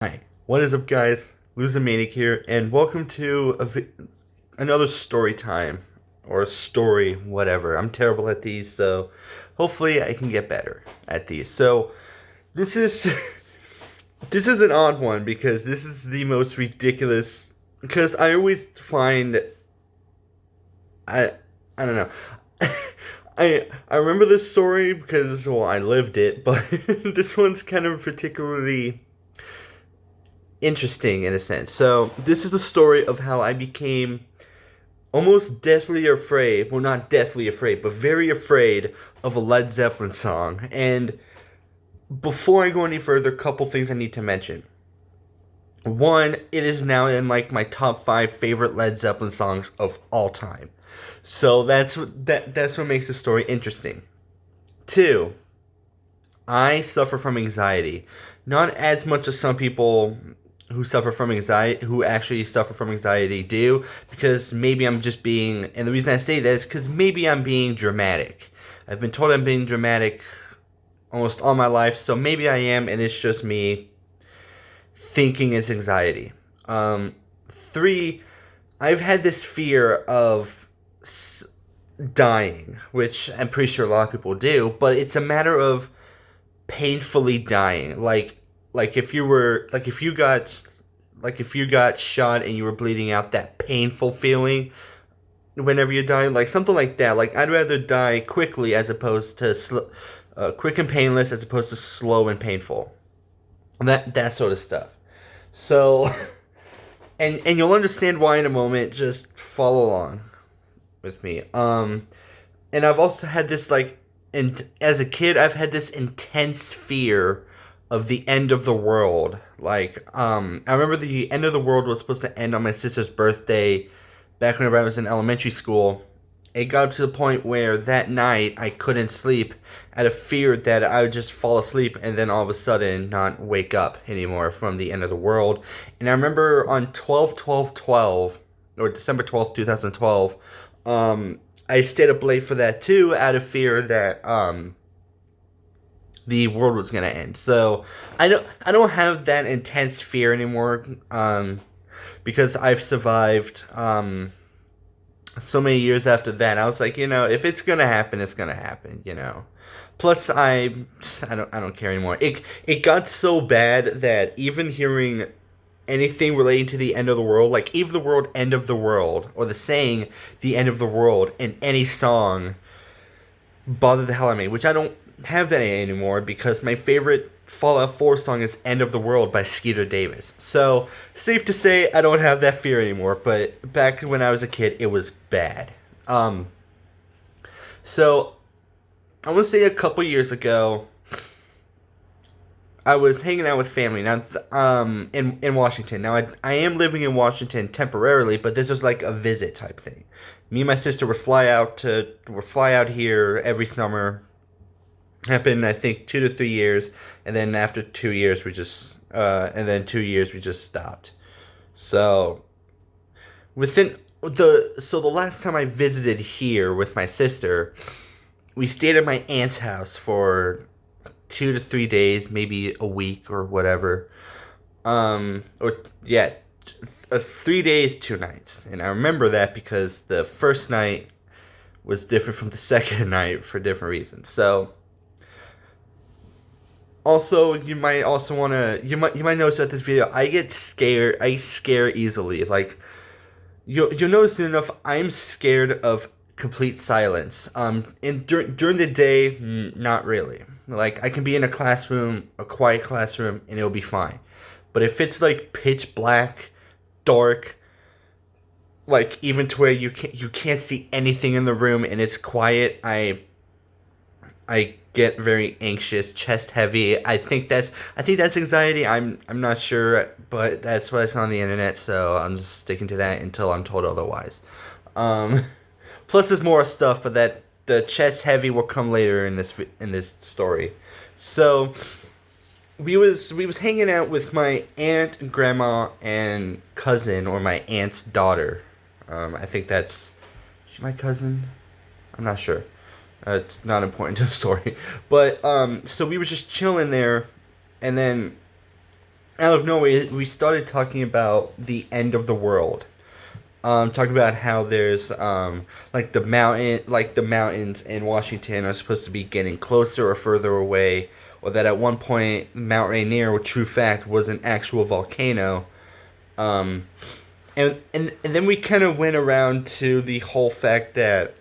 Hi, what is up, guys? Losomaniac here, and welcome to another story time or a story, whatever. I'm terrible at these, so hopefully I can get better at these. So this is this is an odd one because this is the most ridiculous. Because I always find I I don't know. I remember this story because well I lived it, but this one's kind of particularly interesting in a sense. So this is the story of how I became almost deathly afraid. Well, not deathly afraid, but very afraid of a Led Zeppelin song. And before I go any further, a couple things I need to mention. One, it is now in like my top 5 favorite Led Zeppelin songs of all time. So that's what makes the story interesting. Two, I suffer from anxiety. Not as much as some people who actually suffer from anxiety do, because maybe I'm just being, and the reason I say that is because maybe I'm being dramatic. I've been told I'm being dramatic almost all my life, so maybe I am, and it's just me thinking it's anxiety. Three, I've had this fear of dying, which I'm pretty sure a lot of people do, but it's a matter of painfully dying. Like if you were like if you got shot and you were bleeding out, that painful feeling whenever you die, like something like that. Like I'd rather die quickly as opposed to quick and painless as opposed to slow and painful. That sort of stuff. So and you'll understand why in a moment. Just follow along with me. And I've also had this like, and as a kid, I've had this intense fear of the end of the world. Like, I remember the end of the world was supposed to end on my sister's birthday, back whenever I was in elementary school. It got to the point where that night I couldn't sleep out of fear that I would just fall asleep and then all of a sudden not wake up anymore from the end of the world. And I remember on 12/12/12, or December 12th, 2012, I stayed up late for that too, out of fear that the world was gonna end. So I don't have that intense fear anymore, because I've survived so many years after that. I was like, if it's gonna happen, it's gonna happen. Plus, I don't care anymore. It got so bad that even hearing anything relating to the end of the world, like even the word "end of the world" or the saying "the end of the world" in any song, bothered the hell out of me. Which I don't have that anymore because my favorite Fallout 4 song is "End of the World" by Skeeter Davis. So safe to say I don't have that fear anymore. But back when I was a kid, it was bad. So I want to say a couple years ago, I was hanging out with family now, in Washington. Now I am living in Washington temporarily, but this was like a visit type thing. Me and my sister would fly out here every summer. Happened I think 2 to 3 years, and then after 2 years and then 2 years we just stopped. So within the last time I visited here with my sister, we stayed at my aunt's house for 2 to 3 days, maybe a week or whatever. Or yeah, 3 days, 2 nights, and I remember that because the first night was different from the second night for different reasons. So also, you might notice that this video, I get scared. I scare easily. Like you'll notice soon enough, I'm scared of complete silence. During the day, not really. Like I can be in a classroom, a quiet classroom, and it'll be fine. But if it's like pitch black, dark, like even to where you can't see anything in the room and it's quiet, I get very anxious, chest heavy. I think that's anxiety. I'm not sure, but that's what I saw on the internet, so I'm just sticking to that until I'm told otherwise. Um, Plus, there's more stuff, but that the chest heavy will come later in this story. So we was hanging out with my aunt, grandma, and cousin, or my aunt's daughter. I think that's she my cousin. I'm not sure. It's not important to the story. But so we were just chilling there, and then out of nowhere, we started talking about the end of the world. Talking about how there's like the mountains in Washington are supposed to be getting closer or further away, or that at one point Mount Rainier, with true fact, was an actual volcano. Um, and then we kind of went around to the whole fact that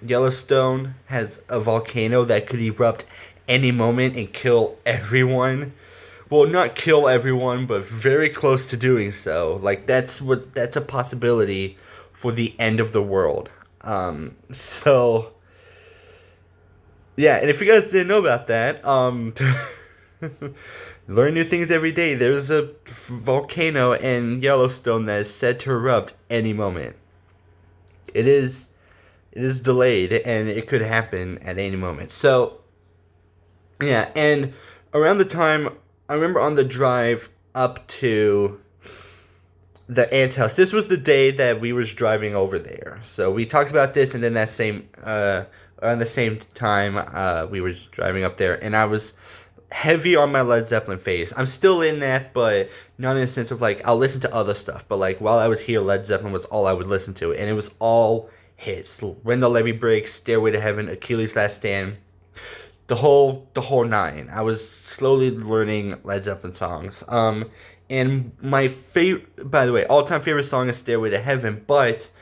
Yellowstone has a volcano that could erupt any moment and kill everyone. Well, not kill everyone, but very close to doing so. Like that's a possibility for the end of the world. So yeah, and if you guys didn't know about that, learn new things every day. There's a volcano in Yellowstone that is said to erupt any moment. It is it is delayed and it could happen at any moment. So yeah, and around the time I remember on the drive up to the aunt's house. This was the day that we was driving over there. So we talked about this, and then that same around the same time we were driving up there, and I was heavy on my Led Zeppelin phase. I'm still in that, but not in the sense of like I'll listen to other stuff. But like while I was here, Led Zeppelin was all I would listen to, and it was all hits. When the Levee Breaks, Stairway to Heaven, Achilles' Last Stand, the whole nine. I was slowly learning Led Zeppelin songs. And my favorite, by the way, all time favorite song is Stairway to Heaven. But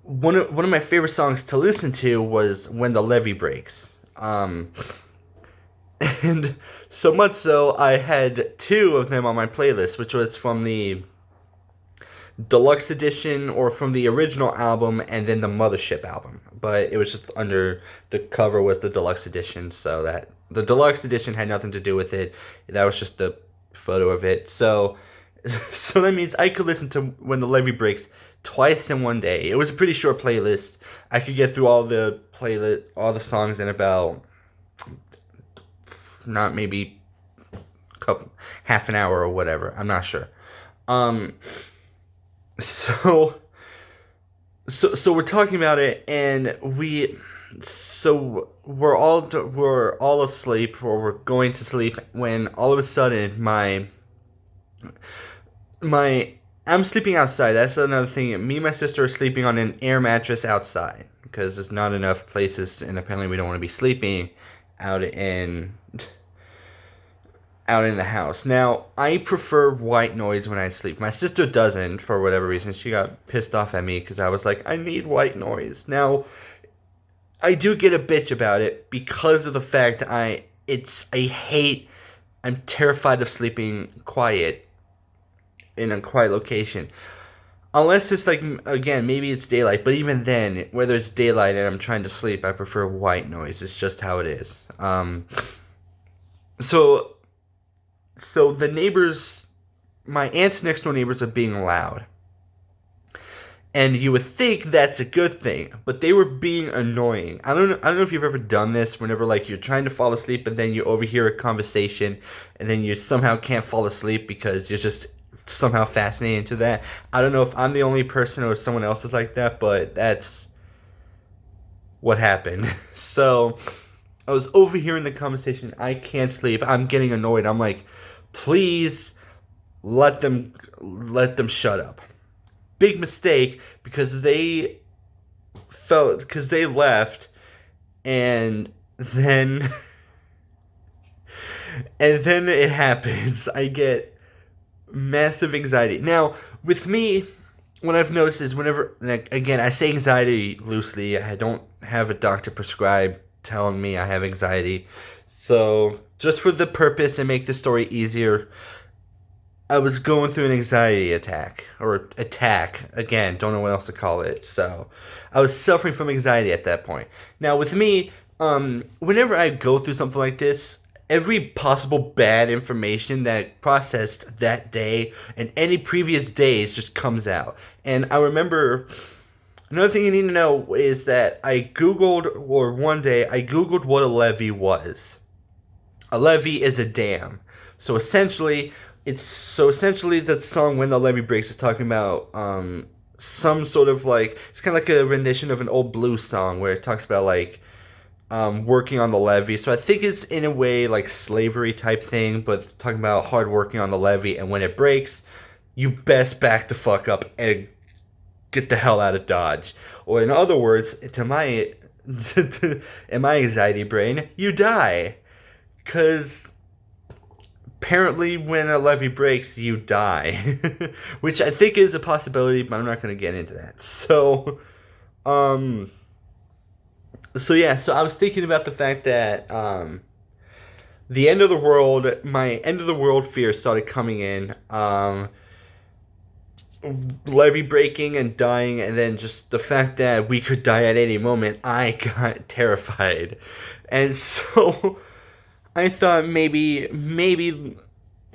one of my favorite songs to listen to was When the Levee Breaks. And so much so, I had two of them on my playlist, which was from the deluxe edition or from the original album and then the Mothership album. But it was just under the cover was the deluxe edition, so that the deluxe edition had nothing to do with it. That was just a photo of it. So so that means I could listen to When the Levee Breaks twice in one day. It was a pretty short playlist. I could get through all the songs in about not maybe half an hour or whatever. I'm not sure. So we're talking about it, and we're all asleep, or we're going to sleep, when all of a sudden I'm sleeping outside. That's another thing. Me and my sister are sleeping on an air mattress outside because there's not enough places, and apparently we don't want to be sleeping out in the house. Now, I prefer white noise when I sleep. My sister doesn't, for whatever reason. She got pissed off at me because I was like, I need white noise. Now, I do get a bitch about it because of the fact I'm terrified of sleeping quiet in a quiet location. Unless it's like, again, maybe it's daylight, but even then, whether it's daylight and I'm trying to sleep, I prefer white noise. It's just how it is. So the neighbors, my aunt's next door neighbors are being loud. And you would think that's a good thing, but they were being annoying. I don't know if you've ever done this, whenever like you're trying to fall asleep and then you overhear a conversation and then you somehow can't fall asleep because you're just somehow fascinated to that. I don't know if I'm the only person or if someone else is like that, but that's what happened. So I was overhearing the conversation. I can't sleep. I'm getting annoyed. I'm like, please let them shut up. Big mistake because they left, and then it happens. I get massive anxiety. Now, with me, what I've noticed is whenever, like, again, I say anxiety loosely. I don't have a doctor prescribe telling me I have anxiety. So, just for the purpose and make the story easier, I was going through an anxiety attack. Again, don't know what else to call it. So, I was suffering from anxiety at that point. Now, with me, whenever I go through something like this, every possible bad information that processed that day and any previous days just comes out. And I remember, another thing you need to know is that one day I Googled what a levee was. A levee is a dam. So essentially the song When the Levee Breaks is talking about some sort of like, it's kind of like a rendition of an old blues song where it talks about like working on the levee. So I think it's in a way like slavery type thing, but talking about hard working on the levee, and when it breaks, you best back the fuck up and get the hell out of Dodge. Or in other words, to my in my anxiety brain, you die. Cause apparently when a levee breaks, you die. Which I think is a possibility, but I'm not gonna get into that. Um so I was thinking about the fact that the end of the world, my end of the world fear started coming in. Levee breaking and dying, and then just the fact that we could die at any moment, I got terrified. And so I thought maybe,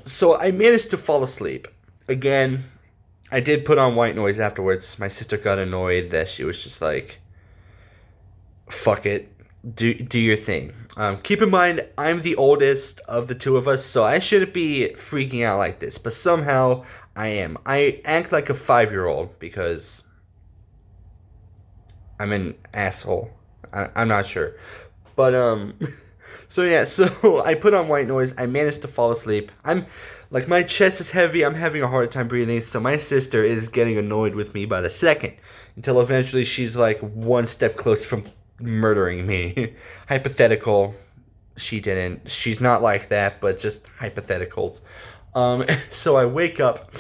so I managed to fall asleep. Again, I did put on white noise afterwards. My sister got annoyed that she was just like, fuck it, do your thing. Keep in mind, I'm the oldest of the two of us, so I shouldn't be freaking out like this, but somehow I am. I act like a 5-year-old because I'm an asshole. I'm not sure. But, so I put on white noise. I managed to fall asleep. I'm, like, my chest is heavy. I'm having a hard time breathing. So my sister is getting annoyed with me by the second. Until eventually she's, like, one step closer from murdering me. Hypothetical. She didn't. She's not like that, but just hypotheticals. So I wake up,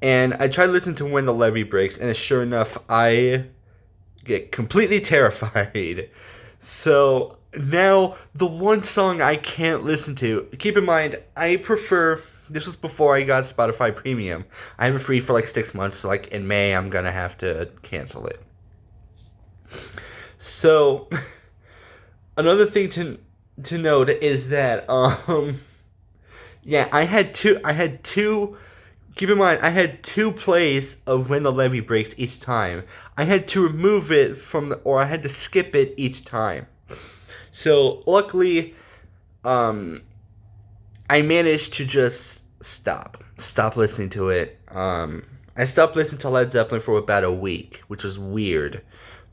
and I try to listen to When the Levee Breaks, and sure enough, I get completely terrified. So now, the one song I can't listen to, keep in mind, I prefer, this was before I got Spotify Premium. I have it free for like 6 months, so like in May, I'm gonna have to cancel it. So, another thing to note is that, yeah, I had two, keep in mind, I had 2 plays of When the Levee Breaks each time. I had to remove it or I had to skip it each time. So, luckily, I managed to just stop listening to it. I stopped listening to Led Zeppelin for about a week, which was weird.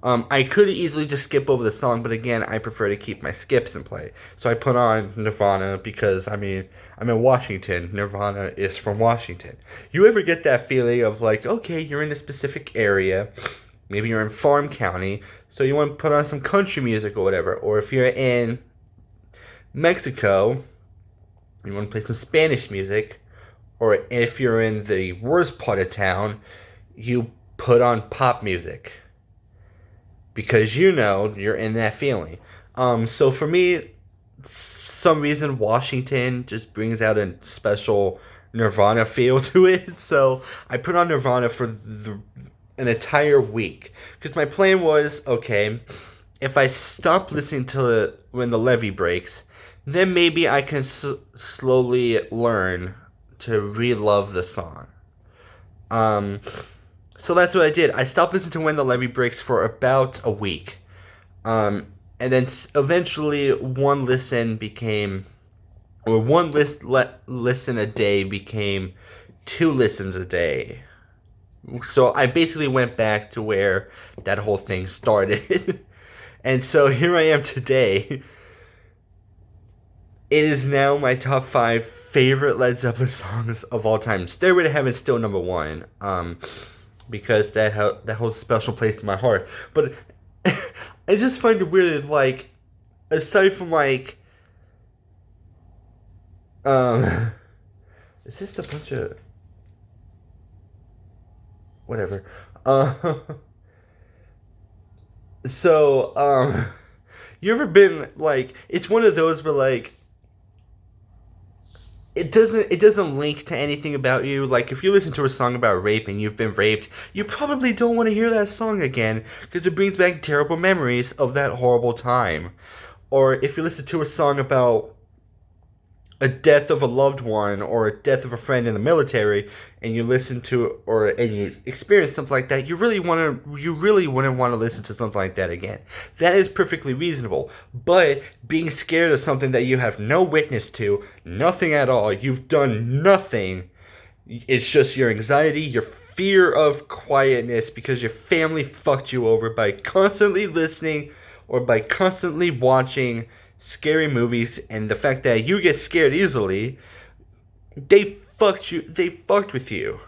I could easily just skip over the song, but again, I prefer to keep my skips in play. So I put on Nirvana because, I mean, I'm in Washington. Nirvana is from Washington. You ever get that feeling of like, okay, you're in a specific area. Maybe you're in Farm County, so you want to put on some country music or whatever. Or if you're in Mexico, you want to play some Spanish music. Or if you're in the worst part of town, you put on pop music. Because you know you're in that feeling. So for me, some reason Washington just brings out a special Nirvana feel to it. So I put on Nirvana for an entire week. Because my plan was, okay, if I stop listening to When the Levee Breaks, then maybe I can slowly learn to re-love the song. So that's what I did. I stopped listening to When the Levee Breaks for about a week. And then eventually one listen a day became 2 listens a day. So I basically went back to where that whole thing started. And so here I am today. It is now my top 5 favorite Led Zeppelin songs of all time. Stairway to Heaven is still number 1. Because that holds a special place in my heart. But I just find it weird, like, aside from, like, is this a bunch of, whatever, you ever been, like, it's one of those where, like, it doesn't link to anything about you. Like, if you listen to a song about rape and you've been raped, you probably don't want to hear that song again because it brings back terrible memories of that horrible time. Or if you listen to a song about a death of a loved one or a death of a friend in the military, and you listen to and you experience something like that, you really wouldn't want to listen to something like that again. That is perfectly reasonable. But being scared of something that you have no witness to, nothing at all, you've done nothing, it's just your anxiety, your fear of quietness because your family fucked you over by constantly listening or by constantly watching scary movies and the fact that you get scared easily, they fucked with you.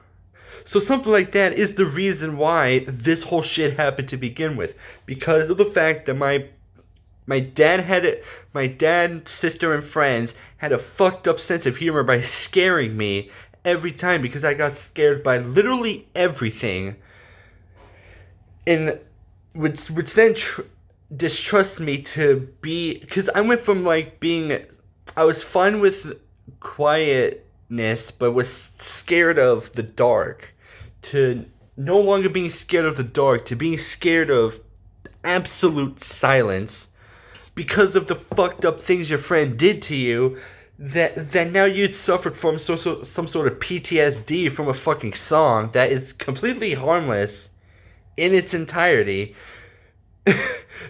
So something like that is the reason why this whole shit happened to begin with. Because of the fact that my dad had it, my dad, sister, and friends had a fucked up sense of humor by scaring me every time because I got scared by literally everything. And which then distrust me to be, because I went from like being, I was fine with quietness but was scared of the dark, to no longer being scared of the dark, to being scared of absolute silence because of the fucked up things your friend did to you, that now you suffered from some sort of PTSD from a fucking song that is completely harmless in its entirety.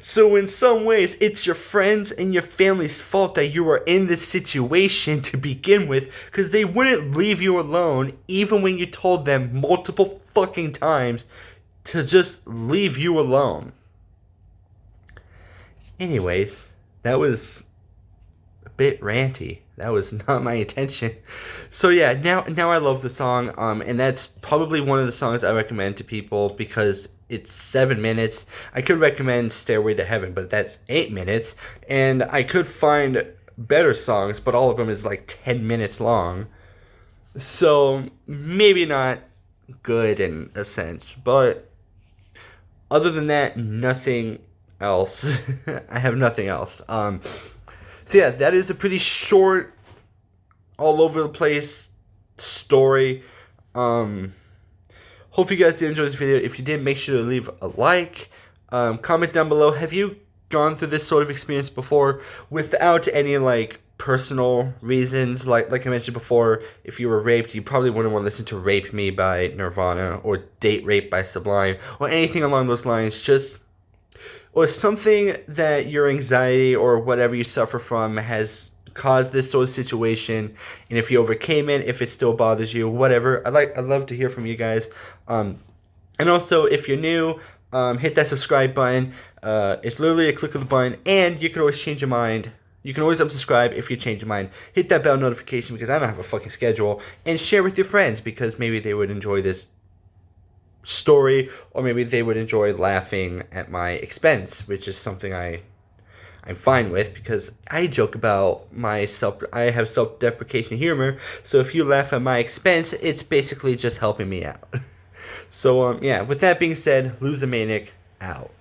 So in some ways, it's your friends and your family's fault that you are in this situation to begin with, because they wouldn't leave you alone even when you told them multiple fucking times to just leave you alone. Anyways, that was a bit ranty. That was not my intention. So yeah, now I love the song, and that's probably one of the songs I recommend to people because it's 7 minutes. I could recommend Stairway to Heaven, but that's 8 minutes, and I could find better songs, but all of them is like 10 minutes long. So maybe not good in a sense, but other than that, nothing else. I have nothing else. So yeah, that is a pretty short, all over the place story. Hope you guys did enjoy this video. If you did, make sure to leave a like. Comment down below. Have you gone through this sort of experience before without any like personal reasons? Like I mentioned before, if you were raped, you probably wouldn't want to listen to "Rape Me" by Nirvana or "Date Rape" by Sublime or anything along those lines. Or something that your anxiety or whatever you suffer from has caused this sort of situation, and if you overcame it, if it still bothers you, whatever. I'd love to hear from you guys. And also, if you're new, hit that subscribe button. It's literally a click of the button, and you can always change your mind. You can always unsubscribe if you change your mind. Hit that bell notification because I don't have a fucking schedule, and share with your friends because maybe they would enjoy this story, or maybe they would enjoy laughing at my expense, which is something I'm fine with because I joke about I have self-deprecation humor, so if you laugh at my expense, it's basically just helping me out. So yeah, with that being said, Lose a Manic out.